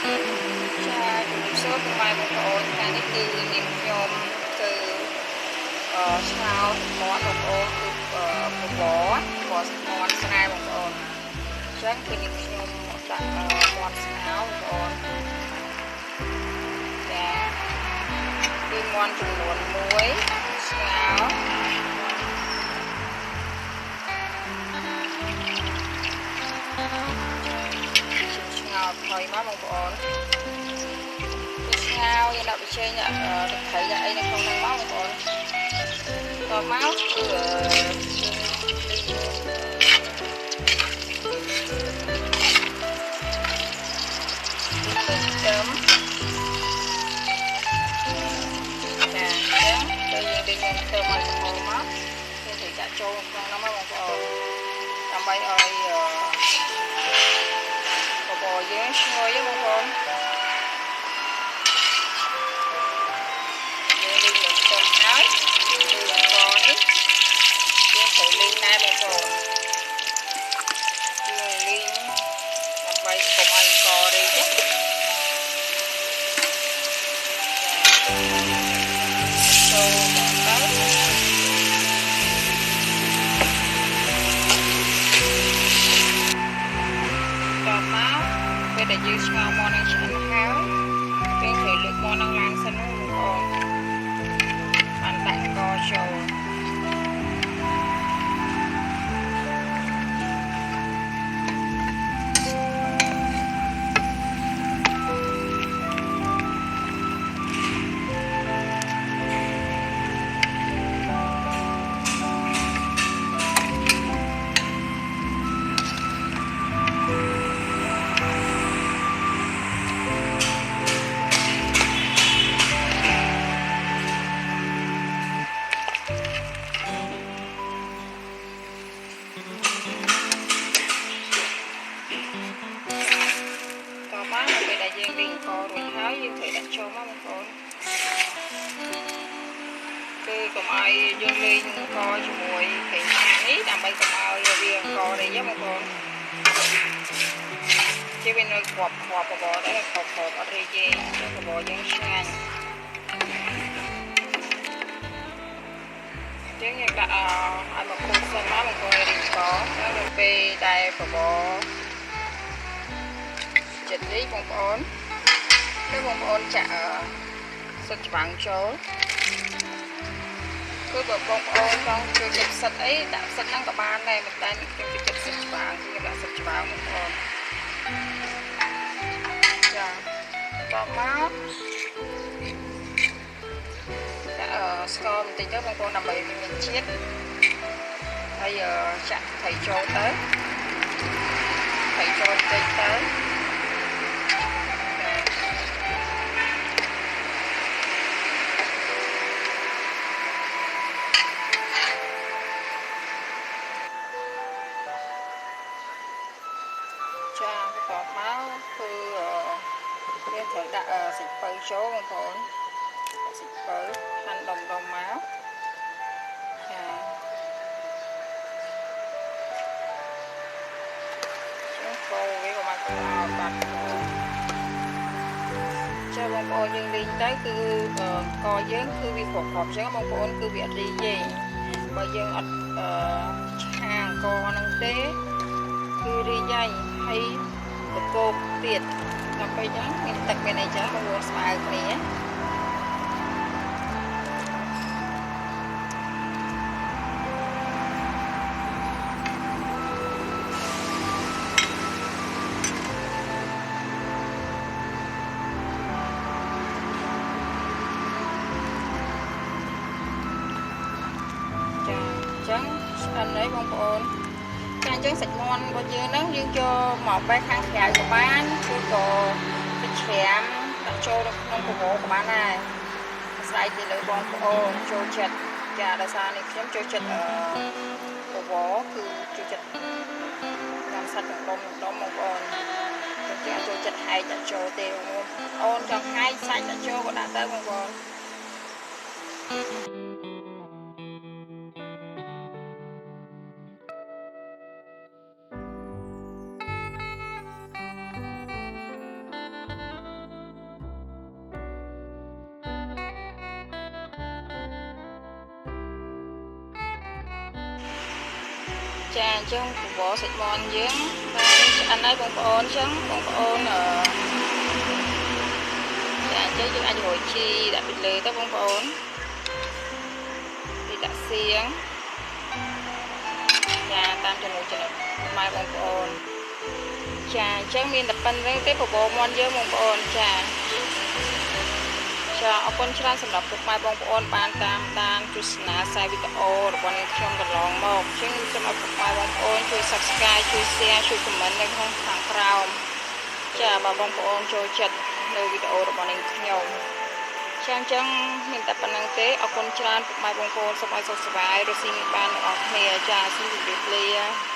ចាជំរាបសួរពុកម៉ែបងប្អូនថ្ងៃនេះគឺនាងខ្ញុំគឺឆ្ងោតមាន់បងប្អូនគឺបបរមាន់ស្ងែបងប្អូនអញ្ចឹងគឺនាងខ្ញុំដាក់មាន់ស្ងោបងប្អូនចាគឺមាន់ចំនួន1ស្ងោឆ្ងោតថយមកបងប្អូនស្ងោយើងដាក់ប៊ីចេងដាក់ទឹកត្រីដាក់អីនៅក្នុងហ្នឹងមកបងប្អូនតមកគឺដើមចាអញ្ចឹងពេលយើងដេញទៅឲ្យសម្បូរមកយើងត្រូវដាក់ចូលក្នុងហ្នឹងមកបងប្អូនដើម្បីឲ្យបបរយើងឈ្ងុយបងប្អូនហើយគឺអង្ករនេះយើងត្រូវលីងដែរបងប្អូនយើងលីងដើម្បីកុំឲ្យអង្កររីកណាចូលមកទៅតមកពេលដែលយើងឆ្ងល់មាន់នឹងឆ្អិនហើយយើងត្រូវលើកមាន់នឹងឡើងសិនបងប្អូនបានដាក់អង្ករចូលពេលដែលយើងលីងអង្កររួចហើយយើងត្រូវដាក់ចូលមកបងប្អូនគឺកុំឲ្យយើងលីងអង្ករជាមួយប្រេងឆានេះដើម្បីកុំឲ្យវាអង្កររីបងប្អូនជាវានៅគ្រាប់បបរដែរគ្រាប់អត់រីទេបបរយើងឆ្ងាញ់យើងដាក់ឲ្យមកពុះសិនមកបងប្អូនរីកដល់ពេលដែលបបរចិត្តនេះបងប្អូនគឺបងប្អូនចាក់សុទ្ធច្បាំងចូលគឺបើបងប្អូនចង់ជួយចិត្តសិតអីដាក់សិតហ្នឹងក៏បានដែរប៉ុន្តែខ្ញុំជួយចិត្តសិតច្បាំងខ្ញុំដាក់សិតច្បាំងបងប្អូនចាតមកដាក់ស្ករបន្តិចទៅបងប្អូនដើម្បីវាមានជាតិហើយចាក់ត្រីចូលទៅត្រីចូលបន្តិចទៅចាបន្ទាប់មកគឺយើងត្រូវដាក់សាច់ពៅចូលបងប្អូនសាច់ពៅហាន់ដុំមកចាចូលវាក៏មកដល់បាត់ចាបងប្អូនយើងលីងទៅគឺកយើងគឺវាគ្រាប់អញ្ចឹងបងប្អូនគឺវាអត់រីទេបើយើងអត់ឆាអង្ករហ្នឹងទេគឺរីយ៉ៃហើយបកគោកទៀតដល់ពេលចឹងមានទឹកមានអីចឹងបងប្អូនស្មើគ្នាចឹងស្អាតហើយបងប្អូនចាអញ្ចឹងសាច់មាន់របស់យើងហ្នឹងយើងចូលមកបែរខាងក្រៅក៏បានឬក៏ទៅច្រាមដាក់ចូលក្នុងប្រមូលក៏បានដែរអាស្រ័យទៅលើបងប្អូនចូលចិត្តចាដោយសារនេះខ្ញុំចូលចិត្តប្រវគឺចូលចិត្តញ៉ាំសាច់ដុំបងប្អូនខ្ញុំចូលចិត្តហែកដាក់ចូលទេបងប្អូនចង់ហែកសាច់ដាក់ចូលក៏ដាក់ទៅបងប្អូន ចាអញ្ចឹងបបរសាច់មាន់យើងបានឆ្អិនហើយបងប្អូនអញ្ចឹងបងប្អូនចាអញ្ចឹងយើងអាចរោយជីដាក់ពីលើទៅបងប្អូនពីដាក់សៀងចាតាមចំណូលចិត្តម៉ែបងប្អូនចាអញ្ចឹងមានតែប៉ុណ្្នឹងទេបបរមាន់យើងបងប្អូនចាអរគុណច្រើនសម្រាប់ពុកម៉ែបងប្អូនបានតាមដានទស្សនាខ្សែវីដេអូរបស់នាងខ្ញុំកន្លងមកអញ្ចឹងសូមឲ្យពុកម៉ែបងប្អូនជួយ Subscribe ជួយ Share ជួយ Comment នៅក្នុងខាងក្រោមចាបើបងប្អូនចូលចិត្តនៅវីដេអូរបស់នាងខ្ញុំចាអញ្ចឹងមានតែប៉ុណ្្នឹងទេអរគុណច្រើនពុកម៉ែបងប្អូនសូមឲ្យសុខសប្បាយរស់ស៊ីមានបានទាំងអស់គ្នាចាសូមជម្រាបលា